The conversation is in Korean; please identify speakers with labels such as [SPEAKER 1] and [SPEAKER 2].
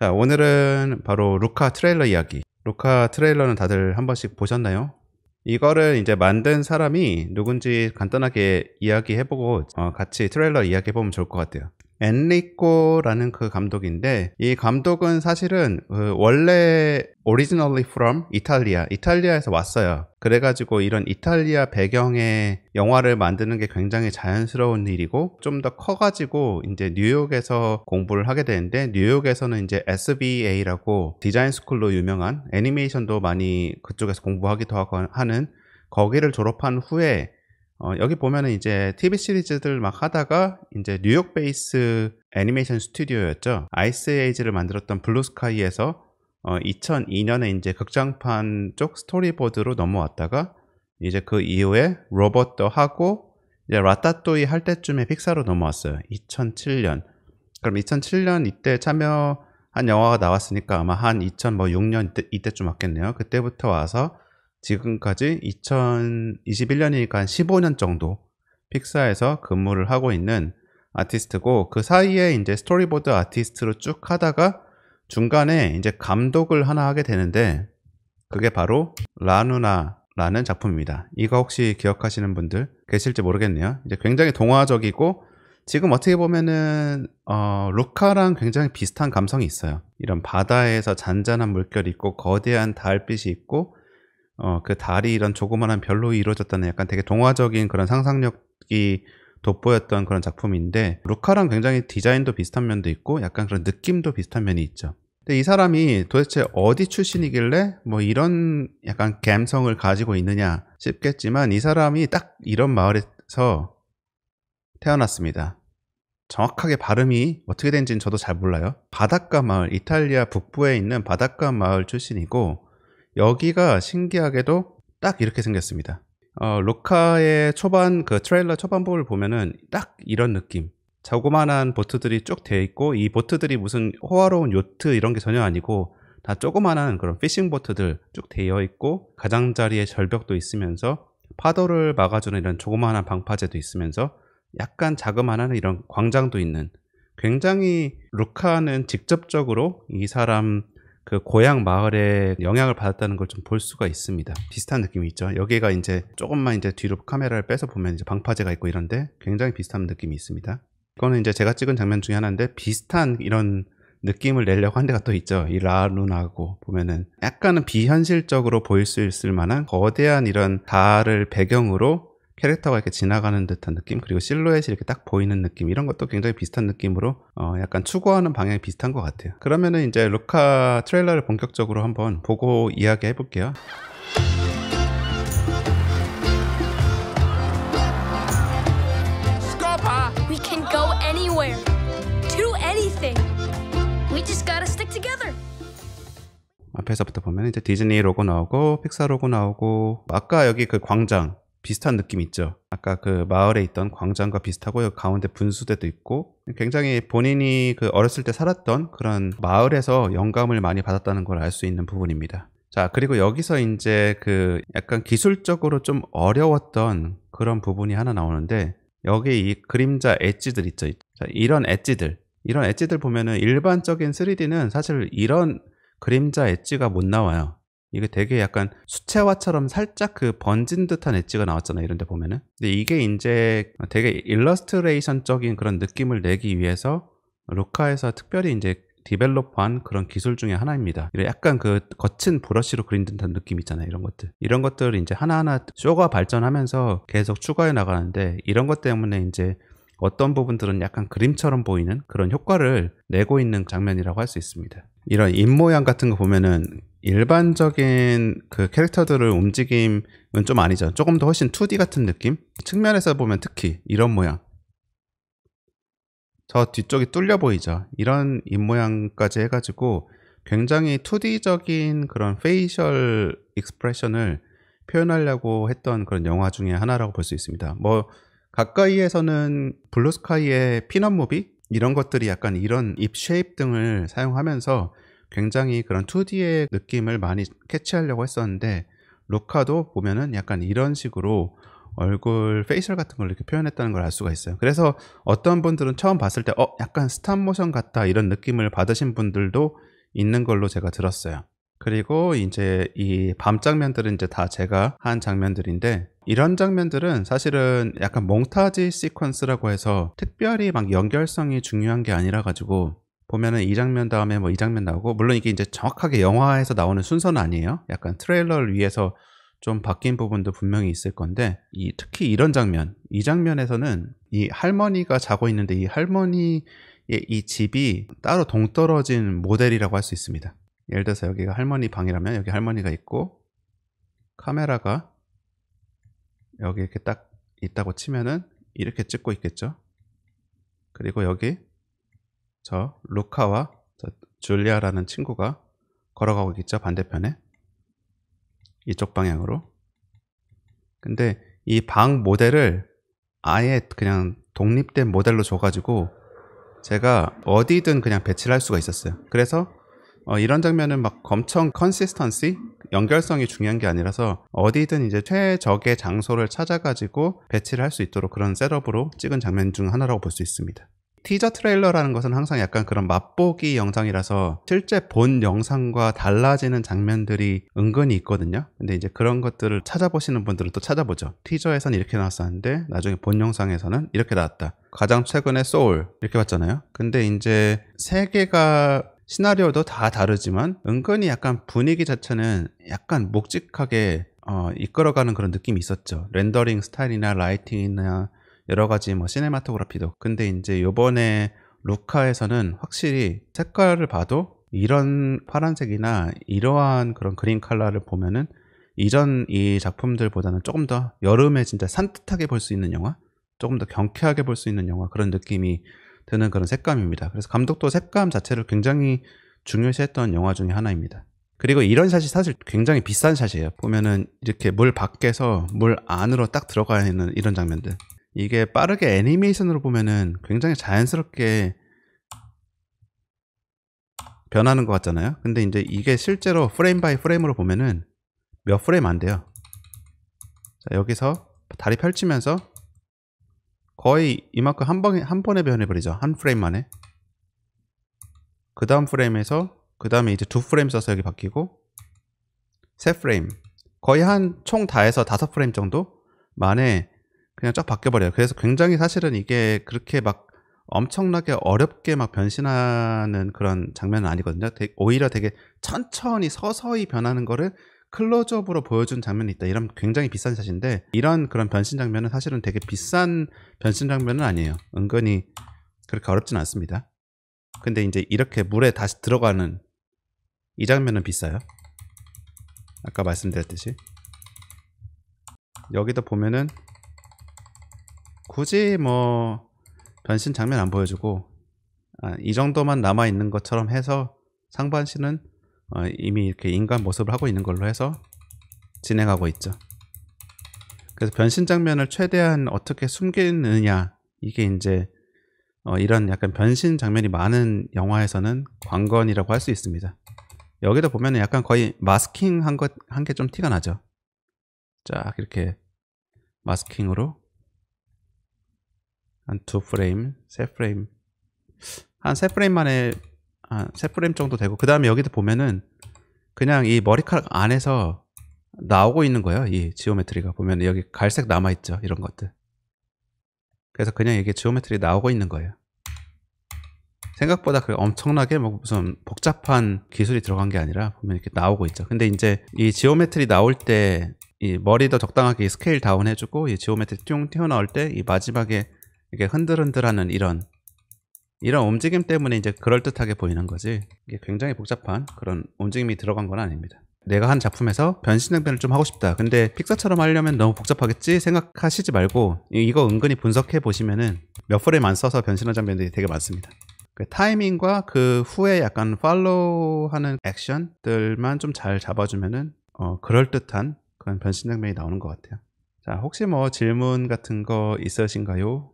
[SPEAKER 1] 자, 오늘은 바로 루카 트레일러 이야기. 루카 트레일러는 다들 한 번씩 보셨나요? 이거를 이제 만든 사람이 누군지 간단하게 이야기해보고 같이 트레일러 이야기해보면 좋을 것 같아요. 엔리코라는 그 감독인데, 이 감독은 사실은 원래 originally from 이탈리아에서 왔어요. 그래가지고 이런 이탈리아 배경의 영화를 만드는 게 굉장히 자연스러운 일이고, 좀 더 커가지고 이제 뉴욕에서 공부를 하게 되는데, 뉴욕에서는 이제 SVA라고 디자인 스쿨로 유명한, 애니메이션도 많이 그쪽에서 공부하기도 하고 하는, 거기를 졸업한 후에 여기 보면은 이제 TV 시리즈들 막 하다가 이제 뉴욕 베이스 애니메이션 스튜디오였죠. 아이스 에이지를 만들었던 블루스카이에서 2002년에 이제 극장판 쪽 스토리보드로 넘어왔다가 이제 그 이후에 로봇도 하고 이제 라따뚜이 할 때쯤에 픽사로 넘어왔어요. 2007년. 그럼 2007년 이때 참여한 영화가 나왔으니까 아마 한 2006년 이때쯤 왔겠네요. 그때부터 와서 지금까지 2021년이니까 한 15년 정도 픽사에서 근무를 하고 있는 아티스트고, 그 사이에 이제 스토리보드 아티스트로 쭉 하다가 중간에 이제 감독을 하나 하게 되는데, 그게 바로 라누나라는 작품입니다. 이거 혹시 기억하시는 분들 계실지 모르겠네요. 이제 굉장히 동화적이고, 지금 어떻게 보면은 루카랑 굉장히 비슷한 감성이 있어요. 이런 바다에서 잔잔한 물결이 있고 거대한 달빛이 있고, 그 달이 이런 조그만한 별로 이루어졌다는 약간 되게 동화적인 그런 상상력이 돋보였던 그런 작품인데, 루카랑 굉장히 디자인도 비슷한 면도 있고 약간 그런 느낌도 비슷한 면이 있죠. 근데 이 사람이 도대체 어디 출신이길래 뭐 이런 약간 감성을 가지고 있느냐 싶겠지만, 이 사람이 딱 이런 마을에서 태어났습니다. 정확하게 발음이 어떻게 된지는 저도 잘 몰라요. 바닷가 마을, 이탈리아 북부에 있는 바닷가 마을 출신이고, 여기가 신기하게도 딱 이렇게 생겼습니다. 루카의 초반, 그 트레일러 초반부를 보면은 딱 이런 느낌. 자그마한 보트들이 쭉 되어 있고, 이 보트들이 무슨 호화로운 요트 이런 게 전혀 아니고 다 조그마한 그런 피싱 보트들 쭉 되어 있고, 가장자리에 절벽도 있으면서 파도를 막아주는 이런 조그마한 방파제도 있으면서 약간 자그마한 이런 광장도 있는, 굉장히 루카는 직접적으로 이 사람 그 고향 마을에 영향을 받았다는 걸 좀 볼 수가 있습니다. 비슷한 느낌이 있죠. 여기가 이제 조금만 이제 뒤로 카메라를 빼서 보면 이제 방파제가 있고 이런데 굉장히 비슷한 느낌이 있습니다. 이거는 이제 제가 찍은 장면 중에 하나인데, 비슷한 이런 느낌을 내려고 한 데가 또 있죠. 이 라누나고 보면은 약간은 비현실적으로 보일 수 있을 만한 거대한 이런 달을 배경으로 캐릭터가 이렇게 지나가는 듯한 느낌, 그리고 실루엣이 이렇게 딱 보이는 느낌, 이런 것도 굉장히 비슷한 느낌으로 약간 추구하는 방향이 비슷한 것 같아요. 그러면은 이제 루카 트레일러를 본격적으로 한번 보고 이야기해 볼게요.
[SPEAKER 2] We can go anywhere, do anything. We just gotta stick together.
[SPEAKER 1] 앞에서부터 보면 이제 디즈니 로고 나오고 픽사 로고 나오고, 아까 여기 그 광장 비슷한 느낌 있죠. 아까 그 마을에 있던 광장과 비슷하고, 여기 가운데 분수대도 있고, 굉장히 본인이 그 어렸을 때 살았던 그런 마을에서 영감을 많이 받았다는 걸 알 수 있는 부분입니다. 자, 그리고 여기서 이제 그 약간 기술적으로 좀 어려웠던 그런 부분이 하나 나오는데, 여기 이 그림자 엣지들 있죠. 자, 이런 엣지들 보면은 일반적인 3D는 사실 이런 그림자 엣지가 못 나와요. 이게 되게 약간 수채화처럼 살짝 그 번진 듯한 엣지가 나왔잖아요, 이런 데 보면은. 근데 이게 이제 되게 일러스트레이션적인 그런 느낌을 내기 위해서 루카에서 특별히 이제 디벨롭한 그런 기술 중에 하나입니다. 약간 그 거친 브러쉬로 그린 듯한 느낌 있잖아요, 이런 것들 이제 하나하나 쇼가 발전하면서 계속 추가해 나가는데, 이런 것 때문에 이제 어떤 부분들은 약간 그림처럼 보이는 그런 효과를 내고 있는 장면이라고 할 수 있습니다. 이런 입모양 같은 거 보면은 일반적인 그 캐릭터들을 움직임은 좀 아니죠. 조금 더 훨씬 2D 같은 느낌? 측면에서 보면 특히 이런 모양, 저 뒤쪽이 뚫려 보이죠. 이런 입모양까지 해가지고 굉장히 2D적인 그런 페이셜 익스프레션을 표현하려고 했던 그런 영화 중에 하나라고 볼 수 있습니다. 뭐 가까이에서는 블루스카이의 피넛 무비 이런 것들이 약간 이런 입 쉐입 등을 사용하면서 굉장히 그런 2D의 느낌을 많이 캐치하려고 했었는데, 루카도 보면은 약간 이런 식으로 얼굴 페이셜 같은 걸 이렇게 표현했다는 걸 알 수가 있어요. 그래서 어떤 분들은 처음 봤을 때 약간 스탑모션 같다 이런 느낌을 받으신 분들도 있는 걸로 제가 들었어요. 그리고 이제 이 밤 장면들은 이제 다 제가 한 장면들인데, 이런 장면들은 사실은 약간 몽타지 시퀀스라고 해서 특별히 막 연결성이 중요한 게 아니라 가지고 보면은 이 장면 다음에 뭐 이 장면 나오고, 물론 이게 이제 정확하게 영화에서 나오는 순서는 아니에요. 약간 트레일러를 위해서 좀 바뀐 부분도 분명히 있을 건데, 특히 이런 장면, 이 장면에서는 이 할머니가 자고 있는데 이 할머니의 이 집이 따로 동떨어진 모델이라고 할 수 있습니다. 예를 들어서 여기가 할머니 방이라면 여기 할머니가 있고 카메라가 여기 이렇게 딱 있다고 치면은 이렇게 찍고 있겠죠. 그리고 여기 저 루카와 저 줄리아라는 친구가 걸어가고 있겠죠, 반대편에 이쪽 방향으로. 근데 이 방 모델을 아예 그냥 독립된 모델로 줘가지고 제가 어디든 그냥 배치를 할 수가 있었어요. 그래서 이런 장면은 막 엄청 컨시스턴시, 연결성이 중요한 게 아니라서 어디든 이제 최적의 장소를 찾아가지고 배치를 할 수 있도록 그런 셋업으로 찍은 장면 중 하나라고 볼 수 있습니다. 티저 트레일러라는 것은 항상 약간 그런 맛보기 영상이라서 실제 본 영상과 달라지는 장면들이 은근히 있거든요. 근데 이제 그런 것들을 찾아보시는 분들은 또 찾아보죠. 티저에서는 이렇게 나왔었는데 나중에 본 영상에서는 이렇게 나왔다. 가장 최근에 소울 이렇게 봤잖아요. 근데 이제 세 개가 시나리오도 다 다르지만 은근히 약간 분위기 자체는 약간 묵직하게 이끌어가는 그런 느낌이 있었죠. 렌더링 스타일이나 라이팅이나 여러 가지 뭐 시네마토그래피도. 근데 이제 요번에 루카에서는 확실히 색깔을 봐도 이런 파란색이나 이러한 그런 그린 컬러를 보면은 이전 이 작품들보다는 조금 더 여름에 진짜 산뜻하게 볼 수 있는 영화, 조금 더 경쾌하게 볼 수 있는 영화, 그런 느낌이 드는 그런 색감입니다. 그래서 감독도 색감 자체를 굉장히 중요시했던 영화 중에 하나입니다. 그리고 이런 샷이 사실 굉장히 비싼 샷이에요. 보면은 이렇게 물 밖에서 물 안으로 딱 들어가 있는 이런 장면들, 이게 빠르게 애니메이션으로 보면은 굉장히 자연스럽게 변하는 것 같잖아요. 근데 이제 이게 실제로 프레임 바이 프레임으로 보면은 몇 프레임 안 돼요. 자, 여기서 다리 펼치면서 거의 이만큼 한 번에 변해버리죠. 한 프레임 만에. 그 다음 프레임에서 그 다음에 이제 두 프레임 써서 여기 바뀌고, 세 프레임, 거의 한 총 다 해서 5프레임 정도 만에 그냥 쫙 바뀌어버려요. 그래서 굉장히 사실은 이게 그렇게 막 엄청나게 어렵게 막 변신하는 그런 장면은 아니거든요. 오히려 되게 천천히 서서히 변하는 거를 클로즈업으로 보여준 장면이 있다. 이런 굉장히 비싼 샷인데, 이런 그런 변신 장면은 사실은 되게 비싼 변신 장면은 아니에요. 은근히 그렇게 어렵진 않습니다. 근데 이제 이렇게 물에 다시 들어가는 이 장면은 비싸요. 아까 말씀드렸듯이. 여기도 보면은 굳이 뭐 변신 장면 안 보여주고 이 정도만 남아 있는 것처럼 해서 상반신은 이미 이렇게 인간 모습을 하고 있는 걸로 해서 진행하고 있죠. 그래서 변신 장면을 최대한 어떻게 숨기느냐, 이게 이제 이런 약간 변신 장면이 많은 영화에서는 관건이라고 할 수 있습니다. 여기도 보면 약간 거의 마스킹 한 게 좀 티가 나죠. 쫙 이렇게 마스킹으로 한 2프레임, 3프레임, 한 3프레임 만에 한 3프레임 정도 되고, 그 다음에 여기도 보면은 그냥 이 머리카락 안에서 나오고 있는 거예요. 이 지오메트리가 보면 여기 갈색 남아있죠. 이런 것들. 그래서 그냥 이게 지오메트리 나오고 있는 거예요. 생각보다 그 엄청나게 뭐 무슨 복잡한 기술이 들어간 게 아니라 보면 이렇게 나오고 있죠. 근데 이제 이 지오메트리 나올 때 이 머리도 적당하게 스케일 다운 해주고, 이 지오메트리 쭉 튀어나올 때 이 마지막에 이게 흔들흔들하는 이런 움직임 때문에 이제 그럴듯하게 보이는 거지, 이게 굉장히 복잡한 그런 움직임이 들어간 건 아닙니다. 내가 한 작품에서 변신 장면을 좀 하고 싶다, 근데 픽사처럼 하려면 너무 복잡하겠지 생각하시지 말고 이거 은근히 분석해 보시면은 몇 프레임 안 써서 변신한 장면들이 되게 많습니다. 그 타이밍과 그 후에 약간 팔로우하는 액션들만 좀 잘 잡아주면은 그럴듯한 그런 변신 장면이 나오는 것 같아요. 자, 혹시 뭐 질문 같은 거 있으신가요?